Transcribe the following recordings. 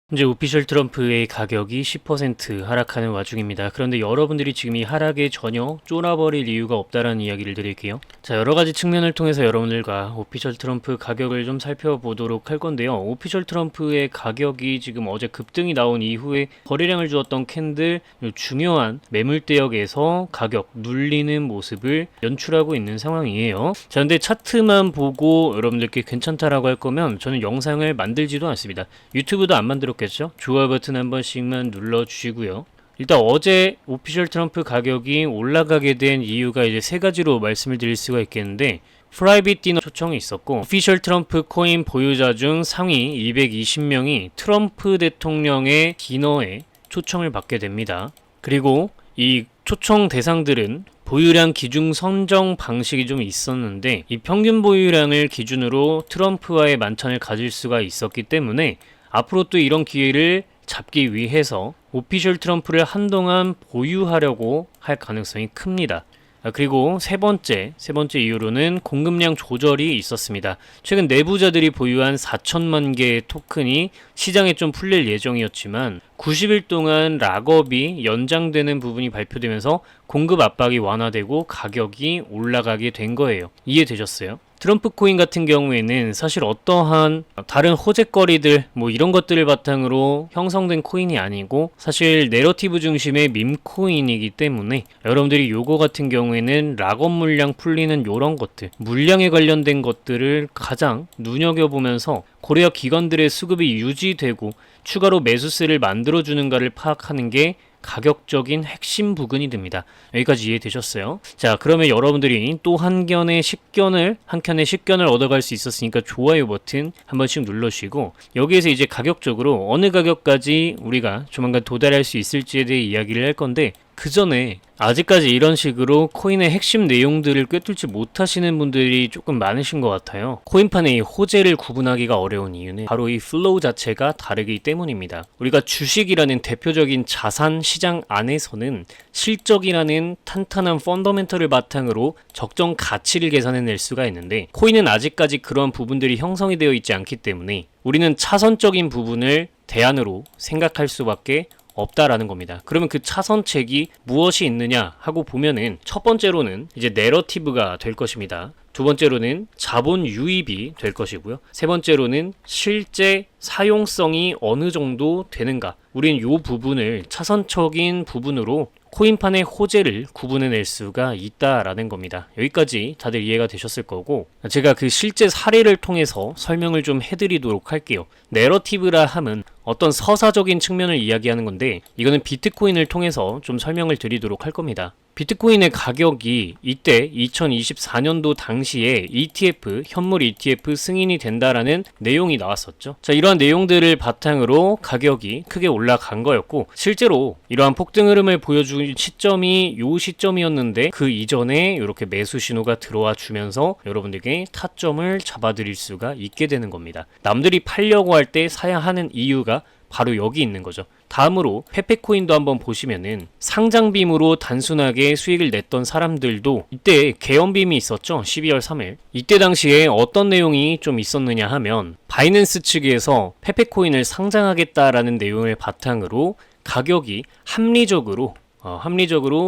현재 오피셜 트럼프의 가격이 10% 하락하는 와중입니다. 그런데 여러분들이 지금 이 하락에 전혀 쫄아버릴 이유가 없다라는 이야기를 드릴게요. 자, 여러 가지 측면을 통해서 여러분들과 오피셜 트럼프 가격을 좀 살펴보도록 할 건데요. 오피셜 트럼프의 가격이 지금 어제 급등이 나온 이후에 거래량을 주었던 캔들 중요한 매물대역에서 가격 눌리는 모습을 연출하고 있는 상황이에요. 자, 근데 차트만 보고 여러분들께 괜찮다라고 할 거면 저는 영상을 만들지도 않습니다. 유튜브도 안 만들었겠죠? 좋아요 버튼 한 번씩만 눌러주시고요. 일단 어제 오피셜 트럼프 가격이 올라가게 된 이유가 이제 세 가지로 말씀을 드릴 수가 있겠는데, 프라이빗 디너 초청이 있었고, 오피셜 트럼프 코인 보유자 중 상위 220명이 트럼프 대통령의 디너에 초청을 받게 됩니다. 그리고 이 초청 대상들은 보유량 기준 선정 방식이 좀 있었는데, 이 평균 보유량을 기준으로 트럼프와의 만찬을 가질 수가 있었기 때문에 앞으로 또 이런 기회를 잡기 위해서 오피셜 트럼프를 한동안 보유하려고 할 가능성이 큽니다. 그리고 세 번째 이유로는 공급량 조절이 있었습니다. 최근 내부자들이 보유한 4천만 개의 토큰이 시장에 좀 풀릴 예정이었지만 90일 동안 락업이 연장되는 부분이 발표되면서 공급 압박이 완화되고 가격이 올라가게 된 거예요. 이해되셨어요? 트럼프 코인 같은 경우에는 사실 어떠한 다른 호재거리들 이런 것들을 바탕으로 형성된 코인이 아니고 사실 내러티브 중심의 밈 코인이기 때문에 여러분들이 요거 같은 경우에는 락업 물량 풀리는 요런 것들, 물량에 관련된 것들을 가장 눈여겨보면서 고래어 기관들의 수급이 유지되고 추가로 매수세를 만들어주는가를 파악하는 게 가격적인 핵심 부분이 됩니다. 여기까지 이해되셨어요? 자, 그러면 여러분들이 또 한 켠의 식견을 얻어갈 수 있었으니까 좋아요 버튼 한 번씩 눌러주시고, 여기에서 이제 가격적으로 어느 가격까지 우리가 조만간 도달할 수 있을지에 대해 이야기를 할 건데, 그 전에 아직까지 이런 식으로 코인의 핵심 내용들을 꿰뚫지 못하시는 분들이 조금 많으신 것 같아요. 코인판의 이 호재를 구분하기가 어려운 이유는 바로 이 플로우 자체가 다르기 때문입니다. 우리가 주식이라는 대표적인 자산 시장 안에서는 실적이라는 탄탄한 펀더멘털을 바탕으로 적정 가치를 계산해낼 수가 있는데, 코인은 아직까지 그런 부분들이 형성이 되어 있지 않기 때문에 우리는 차선적인 부분을 대안으로 생각할 수밖에 없다라는 겁니다. 그러면 그 차선책이 무엇이 있느냐 하고 보면은 첫 번째로는 이제 내러티브가 될 것입니다. 두 번째로는 자본 유입이 될 것이고요. 세 번째로는 실제 사용성이 어느 정도 되는가. 우린 이 부분을 차선적인 부분으로 코인판의 호재를 구분해낼 수가 있다라는 겁니다. 여기까지 다들 이해가 되셨을 거고, 제가 그 실제 사례를 통해서 설명을 좀 해드리도록 할게요. 내러티브라 함은 어떤 서사적인 측면을 이야기하는 건데, 이거는 비트코인을 통해서 좀 설명을 드리도록 할 겁니다. 비트코인의 가격이 이때 2024년도 당시에 ETF, 현물 ETF 승인이 된다라는 내용이 나왔었죠. 자, 이러한 내용들을 바탕으로 가격이 크게 올라간 거였고, 실제로 이러한 폭등 흐름을 보여준 시점이 요 시점이었는데, 그 이전에 이렇게 매수 신호가 들어와 주면서 여러분들에게 타점을 잡아드릴 수가 있게 되는 겁니다. 남들이 팔려고 할 때 사야 하는 이유가 바로 여기 있는 거죠. 다음으로 페페코인도 한번 보시면은 상장빔으로 단순하게 수익을 냈던 사람들도 이때 개연빔이 있었죠. 12월 3일. 이때 당시에 어떤 내용이 좀 있었느냐 하면, 바이낸스 측에서 페페코인을 상장하겠다라는 내용을 바탕으로 가격이 합리적으로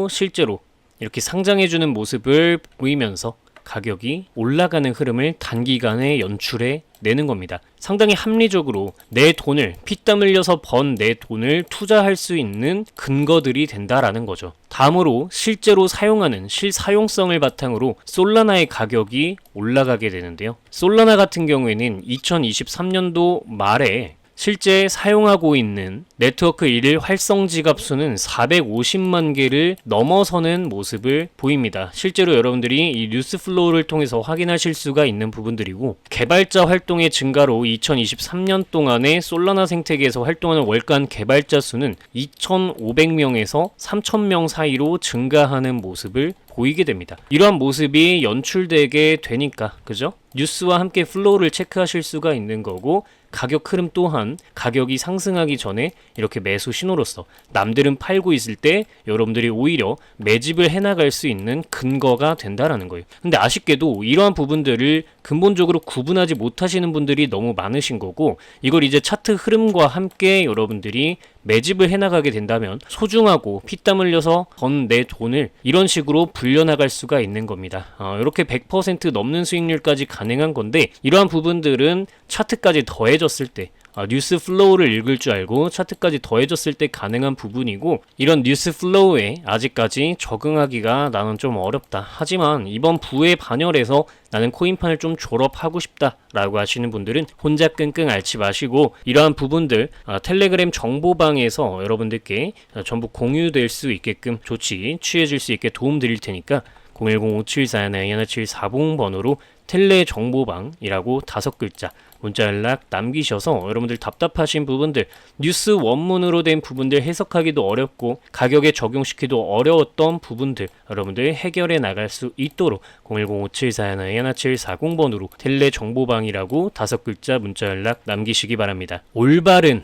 실제로 이렇게 상장해주는 모습을 보이면서 가격이 올라가는 흐름을 단기간에 연출해 내는 겁니다. 상당히 합리적으로 내 돈을, 피땀 흘려서 번 내 돈을 투자할 수 있는 근거들이 된다라는 거죠. 다음으로 실제로 사용하는 실사용성을 바탕으로 솔라나의 가격이 올라가게 되는데요. 솔라나 같은 경우에는 2023년도 말에 실제 사용하고 있는 네트워크 1일 활성 지갑 수는 450만 개를 넘어서는 모습을 보입니다. 실제로 여러분들이 이 뉴스 플로우를 통해서 확인하실 수가 있는 부분들이고, 개발자 활동의 증가로 2023년 동안에 솔라나 생태계에서 활동하는 월간 개발자 수는 2,500명에서 3,000명 사이로 증가하는 모습을 보이게 됩니다. 이러한 모습이 연출되게 되니까, 그죠? 뉴스와 함께 플로우를 체크하실 수가 있는 거고, 가격 흐름 또한 가격이 상승하기 전에 이렇게 매수 신호로서 남들은 팔고 있을 때 여러분들이 오히려 매집을 해나갈 수 있는 근거가 된다라는 거예요. 근데 아쉽게도 이러한 부분들을 근본적으로 구분하지 못하시는 분들이 너무 많으신 거고, 이걸 이제 차트 흐름과 함께 여러분들이 매집을 해나가게 된다면 소중하고 피땀 흘려서 번 내 돈을 이런 식으로 불려나갈 수가 있는 겁니다. 이렇게 100% 넘는 수익률까지 가능한 건데, 이러한 부분들은 차트까지 더해졌을 때 뉴스 플로우를 읽을 줄 알고 차트까지 더해졌을 때 가능한 부분이고, 이런 뉴스 플로우에 아직까지 적응하기가 나는 좀 어렵다. 하지만 이번 부의 반열에서 나는 코인판을 좀 졸업하고 싶다 라고 하시는 분들은 혼자 끙끙 앓지 마시고, 이러한 부분들 텔레그램 정보방에서 여러분들께 전부 공유될 수 있게끔 조치 취해줄 수 있게 도움 드릴 테니까 010-5741-1740번으로 텔레 정보방이라고 5글자 문자 연락 남기셔서 여러분들 답답하신 부분들, 뉴스 원문으로 된 부분들 해석하기도 어렵고 가격에 적용시키기도 어려웠던 부분들 여러분들 해결해 나갈 수 있도록 010-5741-1740번으로 텔레 정보방이라고 5글자 문자 연락 남기시기 바랍니다. 올바른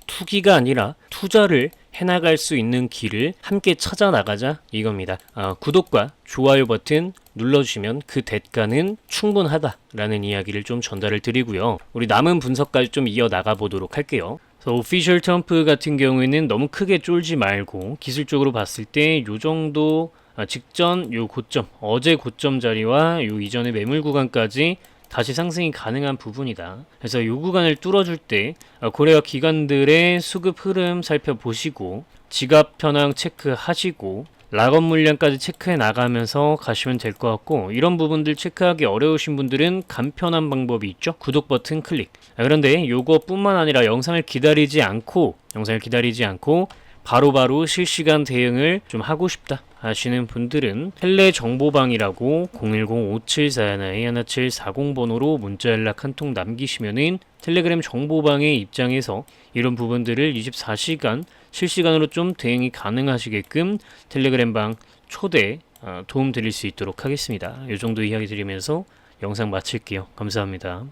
투기가 아니라 투자를 해나갈 수 있는 길을 함께 찾아 나가자 이겁니다. 구독과 좋아요 버튼 눌러주시면 그 대가는 충분하다라는 이야기를 좀 전달을 드리고요. 우리 남은 분석까지 좀 이어나가 보도록 할게요. 오피셜 트럼프 같은 경우에는 너무 크게 쫄지 말고 기술적으로 봤을 때 요 정도 직전 요 고점, 어제 고점 자리와 요 이전의 매물 구간까지 다시 상승이 가능한 부분이다. 그래서 이 구간을 뚫어줄 때 고래와 기관들의 수급 흐름 살펴보시고 지갑 현황 체크하시고 락업 물량까지 체크해 나가면서 가시면 될 것 같고, 이런 부분들 체크하기 어려우신 분들은 간편한 방법이 있죠. 구독 버튼 클릭. 그런데 요거뿐만 아니라 영상을 기다리지 않고 바로바로 실시간 대응을 좀 하고 싶다 하시는 분들은 텔레 정보방이라고 010-5741-1740번호로 문자 연락 한 통 남기시면은 텔레그램 정보방의 입장에서 이런 부분들을 24시간 실시간으로 좀 대응이 가능하시게끔 텔레그램방 초대 도움 드릴 수 있도록 하겠습니다. 이 정도 이야기 드리면서 영상 마칠게요. 감사합니다.